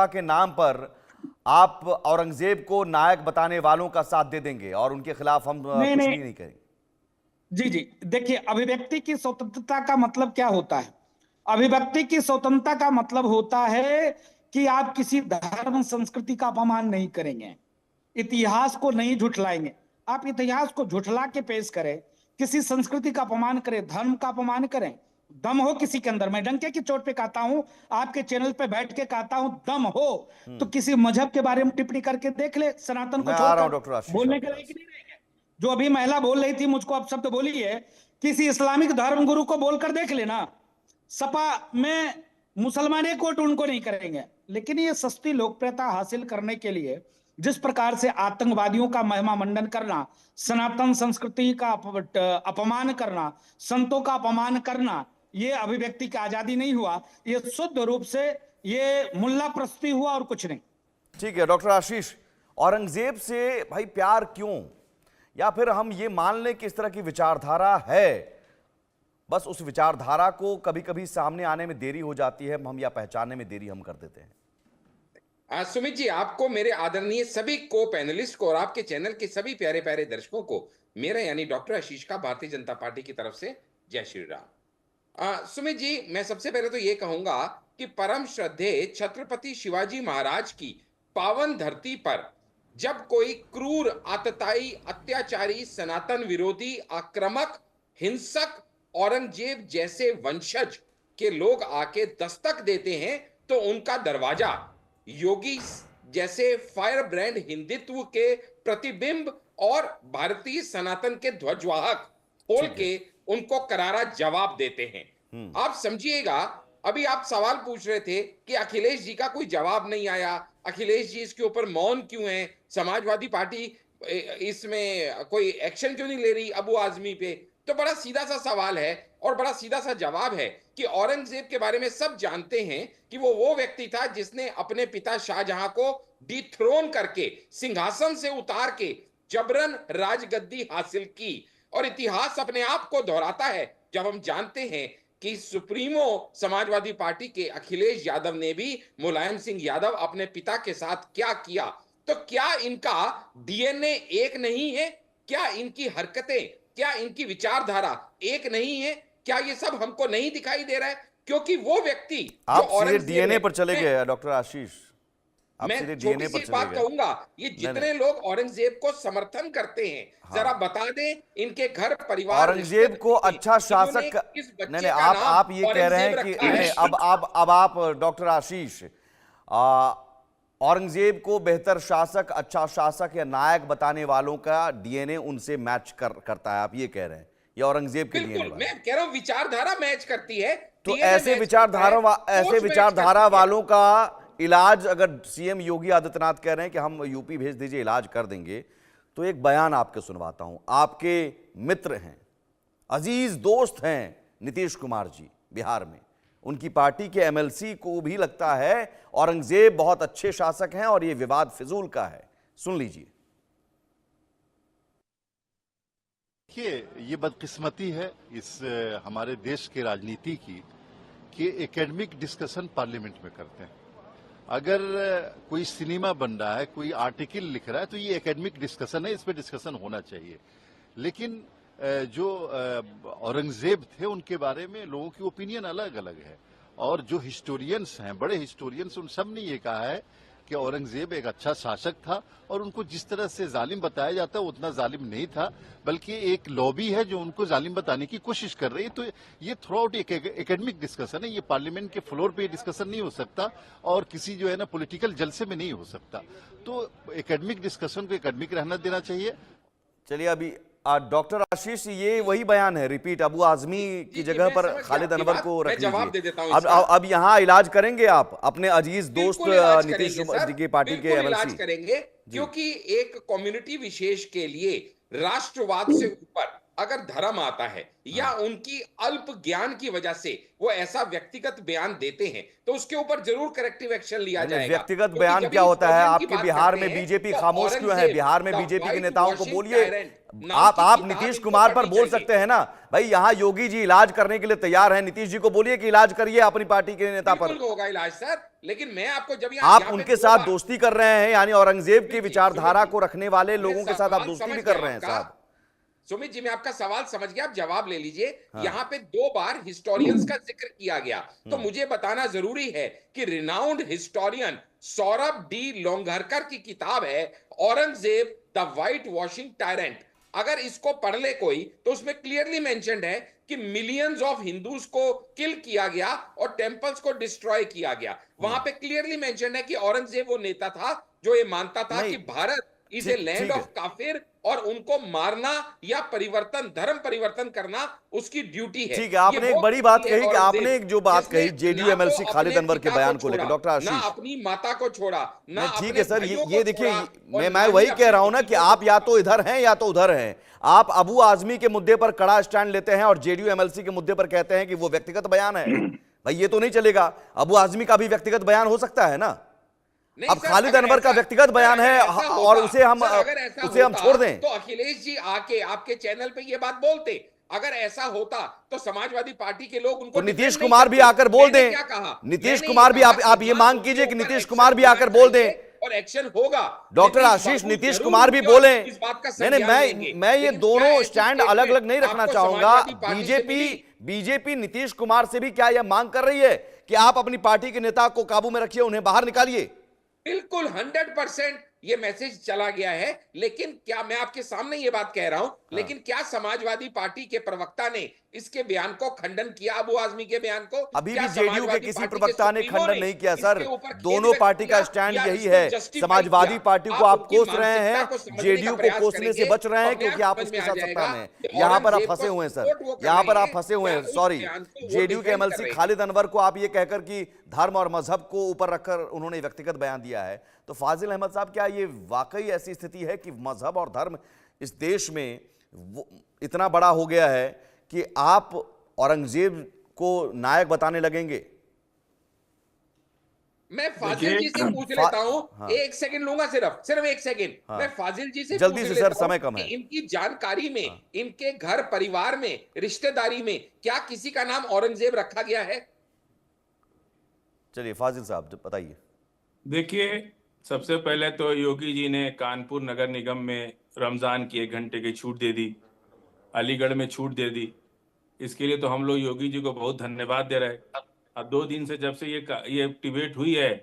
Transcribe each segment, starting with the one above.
के नाम पर आप औरंगजेब को नायक बताने वालों का साथ दे देंगे और उनके खिलाफ हम नहीं कुछ नहीं, भी नहीं करेंगे। जी जी, देखिए, अभिव्यक्ति की स्वतंत्रता का मतलब क्या होता है? अभिव्यक्ति की स्वतंत्रता का मतलब होता है कि आप किसी धर्म संस्कृति का अपमान नहीं करेंगे, इतिहास को नहीं झुठलाएंगे। आप इतिहास को झुठला के पेश करें, किसी संस्कृति का अपमान करें, धर्म का अपमान करें, दम हो किसी के अंदर, मैं डंके की चोट पे कहता हूं, आपके चैनल पे बैठ के कहता हूं, दम हो तो किसी मजहब के बारे में टिप्पणी करके देख ले, सनातन को मैं आ रहा हूं छोड़कर। डॉक्टर आशीष बोलने आपके के लायक पास। नहीं रहेंगे। जो अभी महिला बोल रही थी, मुझको अब शब्द बोली है, किसी इस्लामिक धर्मगुरु को बोलकर देख लेना, सपा में मुसलमान एक वोट उनको नहीं करेंगे। लेकिन ये सस्ती लोकप्रियता हासिल करने के लिए जिस प्रकार से आतंकवादियों का महिमा मंडन करना, सनातन संस्कृति का अपमान करना, संतों का अपमान करना, ये अभिव्यक्ति की आजादी नहीं हुआ, ये शुद्ध रूप से ये मुल्ला प्रस्ती हुआ और कुछ नहीं। ठीक है डॉक्टर आशीष, औरंगजेब से भाई प्यार क्यों, या फिर हम ये मान लें कि इस तरह की विचारधारा है, बस उस विचारधारा को कभी कभी सामने आने में देरी हो जाती है, हम या पहचानने में देरी हम कर देते हैं। सुमित जी, आपको, मेरे आदरणीय सभी को पैनलिस्ट को और आपके चैनल के सभी प्यारे प्यारे दर्शकों को मेरा यानी डॉक्टर आशीष का भारतीय जनता पार्टी की तरफ से जय श्री राम। सुमित जी, मैं सबसे पहले तो ये कहूंगा कि परम श्रद्धेय छत्रपति शिवाजी महाराज की पावन धरती पर जब कोई क्रूर, आतताई, अत्याचारी, सनातन विरोधी, आक्रामक, हिंसक औरंगजेब जैसे वंशज के लोग आके दस्तक देते हैं, तो उनका दरवाजा योगी जैसे फायर ब्रांड हिंदुत्व के प्रतिबिंब और भारतीय सनातन के ध्वजवाहक खोल के उनको करारा जवाब देते हैं। आप समझिएगा, अभी आप सवाल पूछ रहे थे कि अखिलेश जी का कोई जवाब नहीं आया, अखिलेश जी इसके ऊपर मौन क्यों है, समाजवादी पार्टी इसमें कोई एक्शन क्यों नहीं ले रही अबू आजमी पे। तो बड़ा सीधा सा सवाल है और बड़ा सीधा सा जवाब है कि औरंगजेब के बारे में सब जानते हैं कि वो व्यक्ति था जिसने अपने पिता शाहजहां को डिथ्रोन करके, सिंहासन से उतार के जबरन राजगद्दी हासिल की। और इतिहास अपने आप को दोहराता है जब हम जानते हैं कि सुप्रीमो समाजवादी पार्टी के अखिलेश यादव ने भी मुलायम सिंह यादव अपने पिता के साथ क्या किया। तो क्या इनका डीएनए एक नहीं है? क्या इनकी हरकतें, क्या इनकी विचारधारा एक नहीं है? क्या ये सब हमको नहीं दिखाई दे रहा है? क्योंकि वो व्यक्ति जो आप सीधे डीएनए पर चले गए डॉक्टर आशीष, आप मैं सीधे छोटी डीएनए सी पर एक चले बात गए। कहूंगा, ये जितने लोग औरंगजेब को समर्थन करते हैं, जरा हाँ। बता दें इनके घर परिवार, औरंगजेब को अच्छा शासक, किस नहीं बच्चे नहीं, का नाम आप ये कह रहे औरंगजेब हैं कि रखा नहीं, है। अब आप डॉक्टर आशीष, औरंगजेब को बेहतर शासक, अच्छा शासक या नायक बताने वालों का डीएनए उनसे मैच करता है, आप ये कह रहे हैं? ये औरंगजेब के डीएनए बिल्कुल, मैं कह रहा हूं विचारधारा मैच करती है, तो डीएनए ऐसे मैच करता है, ऐसे सोच मैच विचारधारा करती है। वालों का इलाज अगर सीएम योगी आदित्यनाथ कह रहे हैं कि हम यूपी भेज दीजिए, इलाज कर देंगे, तो एक बयान आपके सुनवाता हूं। आपके मित्र हैं, अजीज दोस्त हैं नीतीश कुमार जी बिहार में, उनकी पार्टी के एमएलसी को भी लगता है औरंगजेब बहुत अच्छे शासक हैं और ये विवाद फिजूल का है। सुन लीजिए। देखिए, ये बदकिस्मती है इस हमारे देश के राजनीति की कि एकेडमिक डिस्कशन पार्लियामेंट में करते हैं। अगर कोई सिनेमा बन रहा है, कोई आर्टिकल लिख रहा है, तो ये एकेडमिक डिस्कशन है, इस पर डिस्कशन होना चाहिए। लेकिन जो औरंगजेब थे उनके बारे में लोगों की ओपिनियन अलग अलग है, और जो हिस्टोरियंस हैं, बड़े हिस्टोरियंस, उन सब ने ये कहा है कि औरंगजेब एक अच्छा शासक था और उनको जिस तरह से जालिम बताया जाता है उतना जालिम नहीं था, बल्कि एक लॉबी है जो उनको जालिम बताने की कोशिश कर रही है। तो ये थ्रू आउट एक एकेडमिक डिस्कशन है, ये पार्लियामेंट के फ्लोर पे डिस्कशन नहीं हो सकता और किसी जो है ना पॉलिटिकल जलसे में नहीं हो सकता। तो एकेडमिक डिस्कशन को एकेडमिक रहना देना चाहिए। चलिए, अभी डॉक्टर आशीष, ये वही बयान है, रिपीट, अबू आजमी की जगह पर खालिद अनवर को रख लीजिए। अब यहाँ इलाज करेंगे आप अपने अजीज दोस्त नीतीश जी की पार्टी के एमएलसी? इलाज करेंगे, क्योंकि एक कम्युनिटी विशेष के लिए राष्ट्रवाद से ऊपर अगर धर्म आता है या उनकी अल्प ज्ञान की वजह से वो ऐसा व्यक्तिगत बयान देते हैं, तो उसके ऊपर जरूर करेक्टिव एक्शन लिया जाएगा। व्यक्तिगत बयान क्या होता है? आपके बिहार में बीजेपी खामोश क्यों है? बिहार में बीजेपी के नेताओं को बोलिए, आप नीतीश कुमार पर बोल सकते हैं ना भाई, यहाँ योगी जी इलाज करने के लिए तैयार हैं, नीतीश जी को बोलिए कि इलाज करिए अपनी पार्टी के नेता पर। बिल्कुल होगा इलाज सर, लेकिन मैं आपको जब आप यहाँ पे उनके दो साथ बार- दोस्ती कर रहे हैं, यानी औरंगजेब की जी, विचारधारा सुमित को जी, रखने वाले लोगों के साथ आप सवाल दोस्ती भी समझ कर गया रहे हैं आपका। साहब। सुमित जी, मैं आपका सवाल समझ गया, आप जवाब ले लीजिए। हाँ। यहाँ पे 2 बार हिस्टोरियंस का जिक्र किया गया, तो मुझे बताना जरूरी है कि रिनाउंड हिस्टोरियन सौरभ डी लोंघरकर की किताब है Aurangzeb the white washing tyrant. अगर इसको पढ़ ले कोई तो उसमें क्लियरली मेंशन्ड है कि मिलियंस ऑफ हिंदूज को किल किया गया और टेंपल्स को डिस्ट्रॉय किया गया। वहां पे क्लियरली मेंशन्ड है कि औरंगजेब वो नेता था जो ये मानता था नहीं, कि भारत इज ए लैंड ठीक है। ऑफ काफिर और उनको मारना या परिवर्तन, धर्म परिवर्तन करना उसकी ड्यूटी है। ठीक है, आपने ये एक वो बड़ी बात व्यक्ति है कही कि औरंगजेब, आपने एक जो बात जिसने कही जेडीयू ना एमएलसी तो खालिद अपने अनवर के पिता बयान को लेकर, छोड़ा, डॉक्टर ना आशीष। अपनी माता को छोड़ा, ना नहीं, ठीक अपने है सर, भाइयों ये को देखिए, छोड़ा, और मैं ना ही वही अपनी कह रहा हूं ना बीवी कि को। आप या तो इधर हैं या तो उधर हैं। आप अबू आजमी के मुद्दे पर कड़ा स्टैंड लेते हैं और जेडीयू एमएलसी के मुद्दे पर कहते हैं कि वो व्यक्तिगत बयान है। भाई ये तो नहीं चलेगा। अबू आजमी का भी व्यक्तिगत बयान हो सकता है ना। नहीं अब सर, खालिद अगर अनवर का ऐसा- व्यक्तिगत बयान अगर है ऐसा और होता- उसे हम सर, अगर ऐसा होता, छोड़ दें। तो अखिलेश जी आके आपके चैनल पे ये बात बोलते। अगर ऐसा होता तो समाजवादी पार्टी के लोग उनको तो नीतीश डिफेंड नहीं कुमार भी करते। आकर बोल मैंने दें। क्या कहा? नीतीश मैंने कुमार भी कहा आप कि ये हाँ, मांग उनके कीजिए कि ऊपर नीतीश एक्शन कुमार भी होना आकर बोल चाहिए दें। और एक्शन होगा। डॉक्टर नीतीश आशीष, बाबू नीतीश जरूर कुमार भी होंगे और बोलें। इस बात का नहीं नहीं, संज्ञान लेंगे। मैं ये लेकिन दोनों क्या ऐसी स्टैंड statement अलग अलग नहीं रखना आपको चाहूंगा। समाजवादी पार्टी से मिली? बीजेपी नीतीश कुमार से भी क्या यह मांग कर रही है कि आप अपनी पार्टी के नेता को काबू में रखिए, उन्हें बाहर निकालिए? बिल्कुल 100% ये मैसेज चला गया है। लेकिन क्या मैं आपके सामने ये बात कह रहा हूं, लेकिन क्या समाजवादी पार्टी के प्रवक्ता ने इसके बयान को खंडन किया, अबू आजमी के बयान को? अभी क्या भी जेडीयू के समाजवादी किसी पार्टी के प्रवक्ता ने सुप्रीमो खंडन नहीं किया इसके सर। ऊपर खेद दोनों व्यक्त पार्टी का किया स्टैंड या यही इसको है। justify समाजवादी किया? पार्टी को आप उनकी कोस रहे मानसिकता हैं, को समझने जेडीयू का को प्रयास कोसने से करेंगे, बच रहे हैं अपने क्योंकि आप आप समझ उसके में आ साथ सत्ता जाएगा में हैं। कि यहां पर आप औरंगजेब फंसे को हुए हैं सर, support वो कर यहां पर रहे आप हैं, फंसे हुए हैं। या उस सॉरी, बयान को वो जेडीयू के defend कर एमएलसी रहे हैं। खालिद अनवर को आप ये कहकर कि धर्म और मजहब को ऊपर रखकर उन्होंने व्यक्तिगत बयान दिया है, तो फाजिल अहमद साहब, क्या ये वाकई ऐसी स्थिति है कि मजहब और धर्म इस देश में इतना बड़ा हो गया है कि आप औरंगजेब को नायक बताने लगेंगे? मैं फाजिल जी से पूछ लेता हूं, 1 सेकंड लूंगा, सिर्फ 1 सेकंड। मैं फाजिल जी से जल्दी पूछ से लेता सर, हूं समय कम कि है। इनकी जानकारी में, इनके घर परिवार में, रिश्तेदारी में क्या किसी का नाम औरंगजेब रखा गया है? चलिए फाजिल साहब बताइए। देखिए, सबसे पहले तो योगी जी ने कानपुर नगर निगम में रमजान की 1 घंटे की छूट दे दी, अलीगढ़ में छूट दे दी। इसके लिए तो हम लोग योगी जी को बहुत धन्यवाद दे रहे हैं। अब 2 दिन से जब से ये डिबेट हुई है,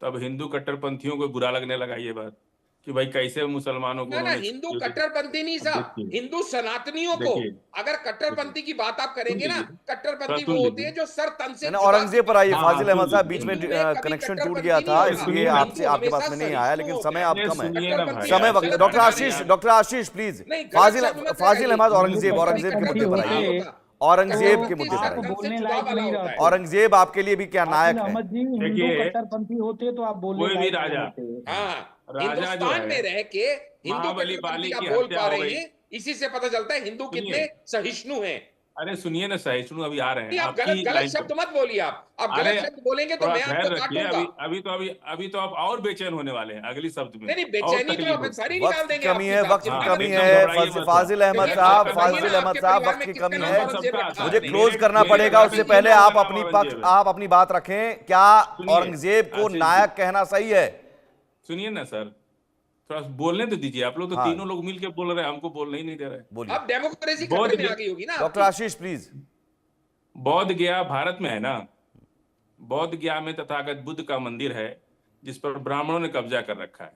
तब हिंदू कट्टरपंथियों को बुरा लगने लगा ये बात कि भाई कैसे मुसलमानों को ना उन्होंने हिंदू छूट दी। कट्टरपंथी नहीं साहब, देखिए, हिंदू सनातनियों को। देखिए, अगर कट्टरपंथी की बात आप करेंगे ना, लीजिए, कट्टरपंथी सुन वो होते हैं लीजिए। जो सर तन से मैंने जुदा औरंगजेब पर आइए। हाँ, फाजिल अहमद साहब, बीच हिंदू में में कभी कनेक्शन टूट कट्टरपंथी गया नहीं था, होता। इसलिए हिंदू आपसे आपके पास हमेशा में नहीं आया, लेकिन सहिष्णु समय अब होता है। कम है। सुनिए ना भाई, समय वक्त, गलत डॉक्टर बात आशीष, नहीं है। Doctor Ashish please. नहीं, गलत फाजिल शब्द मत फाजिल अहमद लगाइए। औरंगजेब औरंगजेब के मुद्दे पर आइए। होते औरंगजेब के तो मुद्दे आप पर आइए। बोलने लायक नहीं रहते। औरंगजेब आपके लिए भी क्या नायक फाजिल है? अहमद जी हिंदू देखिए, कट्टरपंथी होते तो आप बोलने कोई भी लायक नहीं राजा, होते। हाँ, राजा जो हिंदुस्तान है, में रह के हिंदू महाबली कट्टरपंथी बाली आप की बोल हत्या पा हो रहे गई। हैं, इसी से पता चलता है हिंदू सुनिए। कितने सहिष्णु हैं। अरे सुनिए ना, सहिष्णु अभी आ रहे नहीं, हैं आप आपकी गलत लाइन शब्द पे। मत बोलिए। आप अरे, गलत शब्द बोलेंगे तो थोड़ा मैं धैर्य आपको रखिए। काटूंगा। अभी तो आप और बेचैन होने वाले हैं अगली शब्द में। नहीं, और बेचैनी तकलीफ तो होगी। हम सारी निकाल वक्त देंगे कमी आपकी है, बात वक्त से। हाँ, की कमी एकदम है। घबराइए मत। फाजिल अहमद ये साहब, बात बताइए फाजिल ना, अहमद आपके साहब, परिवार वक्त में की किसका कमी नाम है। औरंगजेब रखा मुझे है? क्लोज करना मेरे पड़ेगा, घर उससे में पहले तीनों आप का अपनी नाम पक्ष, औरंगजेब है। आप अपनी बात रखें। क्या सुनिए, औरंगजेब को आशीष नायक जी। कहना सही है? सुनिए ना सर, थोड़ा बोलने तो दीजिए। आप लोग तो हाँ। तीनों लोग मिलके बोल रहे हैं, हमको बोलने ही नहीं दे रहे। बोलिए अब डेमोक्रेसी बहुत खतरे में गे- आ गई होगी ना डॉक्टर आपकी। आशीष प्लीज। बौद्ध गया भारत में है ना। बौद्ध गया में तथागत बुद्ध का मंदिर है, जिस पर ब्राह्मणों ने कब्जा कर रखा है।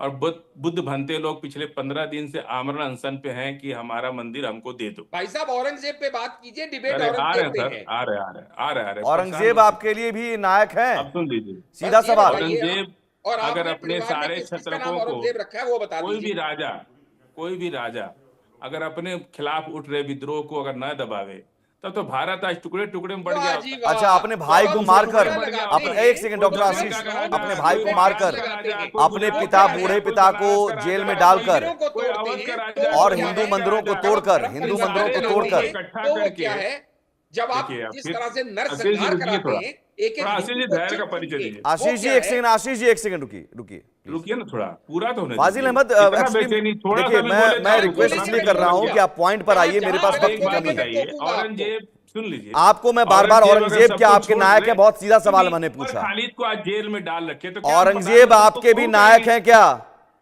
और बुद्ध भंते लोग पिछले 15 दिन से आमरण अनशन पे हैं कि हमारा मंदिर हमको दे दो। भाई साहब, औरंगजेब पे बात कीजिए, डिबेट अरे आ रहे औरंगजेब हैं पे सर, है। आ रहे हैं। औरंगजेब आपके लिए भी नायक है? अब सुन लीजिए, सीधा बस ये सवाल। बताइए आप, औरंगजेब और अगर आपने अपने परिवार में सारे किस-किसका क्षत्रपों नाम को, औरंगजेब रखा है वो बता कोई भी दीजिए। राजा अगर अपने खिलाफ उठ रहे विद्रोह को अगर न दबावे, तब तो भारत आज टुकड़े टुकड़े में बढ़ गया वाह होता। जी वाह। अच्छा, अपने भाई को गौरव मारकर, सरोवर लगाते अपने हैं, एक सेकंड डॉक्टर कोई आशीष, दुर्गा का अपने राजा, भाई कोई को मारकर, लगाते हैं, अपने पिता, बूढ़े पिता को जेल में डालकर मंदिरों को कोई तोड़ते अवध हैं, का तो राजा, और क्या हिंदू है? मंदिरों को जब तोड़कर, आप हिंदू परिवार मंदिरों को में तोड़कर, लाते हैं, तो वो क्या है? जब आप देखिए, जिस फिर तरह से आशीष जी नरसंहार रुकिए कराते थोड़ा। हैं, एक थोड़ा आशीष जी धैर्य का परिचय दीजिए। आशीष जी एक सेकंड, आशीष जी एक सेकंड रुकिए रुकिए। रुकिए ना थोड़ा, पूरा तो होने फाजिल दीजिए। अहमद, इतना एक्चुअली बेचैनी, थोड़ा सा देखिए, भी मैं बोले तो रिक्वेस्ट दूसरा इसलिए भी कर रहा बोल हूं दिया। कि आप पॉइंट पर आइए, मेरे पास जहां वक्त की एक बात कमी है। बताइए, टोकूंगा आपको। औरंगजेब सुन लीजिए, आपको मैं बार बार अगर औरंगजेब सब क्या कुछ आपके छोड़ नायक दे, है, बहुत सीधा सवाल क्योंकि मैंने उमर पूछा। खालिद को आज जेल में डाल रखे तो क्या हम औरंगजेब प्रधानमंत्री आपके को भी क्रूर नायक कहेंगे? हैं क्या?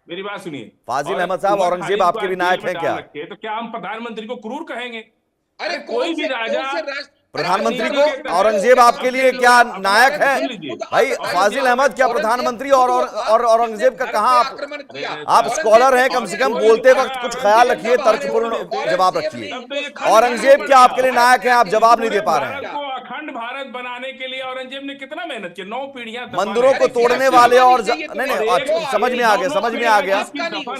मेरी बात सुनिए, फाजिल और अहमद साहब, उमर औरंगजेब खालिद को आपके भी आज नायक जेल में हैं क्या? डाल रखे तो क्या हम प्रधानमंत्री को क्रूर कहेंगे? अरे कोई भी राजा प्रधानमंत्री राजनीति को के तहत औरंगजेब आपके लिए क्या नायक है? सुन लीजिए, भाई फाजिल अहमद, क्या प्रधानमंत्री और औरंगजेब का कहां आप आक्रमण किया? आप स्कॉलर हैं, कम से कम कोई बोलते भी वक्त कुछ अगर ख्याल औरंगजेब रखिए, का तर्कपूर्ण औरंगजेब जवाब औरंगजेब रखिए। नहीं, तब तो ये खंड औरंगजेब भारत क्या बन आपके लिए गया। नायक हैं? आप जवाब नहीं पूरे दे पा रहे भारत हैं। को अखंड भारत बनाने के लिए औरंगजेब ने कितना मेहनत की, 9 पीढ़ियां मंदिरों को तोड़ने वाले और नहीं नहीं, अच्छा, समझ में आ गया, समझ में आ गया,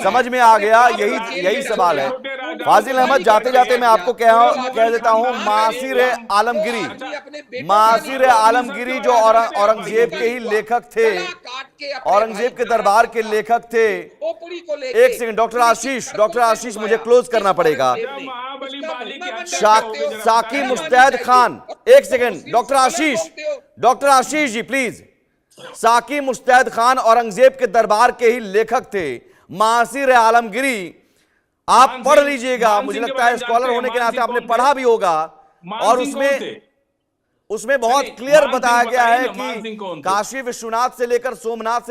समझ में आ गया। यही सवाल है। फाजिल अहमद, जाते जाते मैं आपको कह देता हूं, मासिर आलमगिरी, मासिर आलमगिरी जो औरंगजेब के ही लेखक थे, औरंगजेब के दरबार के लेखक थे। एक सेकंड डॉक्टर आशीष मुझे क्लोज करना पड़ेगा। महाबली बाली की हत्या साकी मुस्तैद खान, एक second doctor Ashish ji please. Saki Mustaid Khan Aurangzeb के दरबार के ही लेखक थे। मासिर आलमगिरी आप पढ़ लीजिएगा, मुझे लगता है स्कॉलर होने के नाते आपने पढ़ा भी होगा, और उसमें बहुत क्लियर बताया गया है कि काशी विश्वनाथ से लेकर सोमनाथ से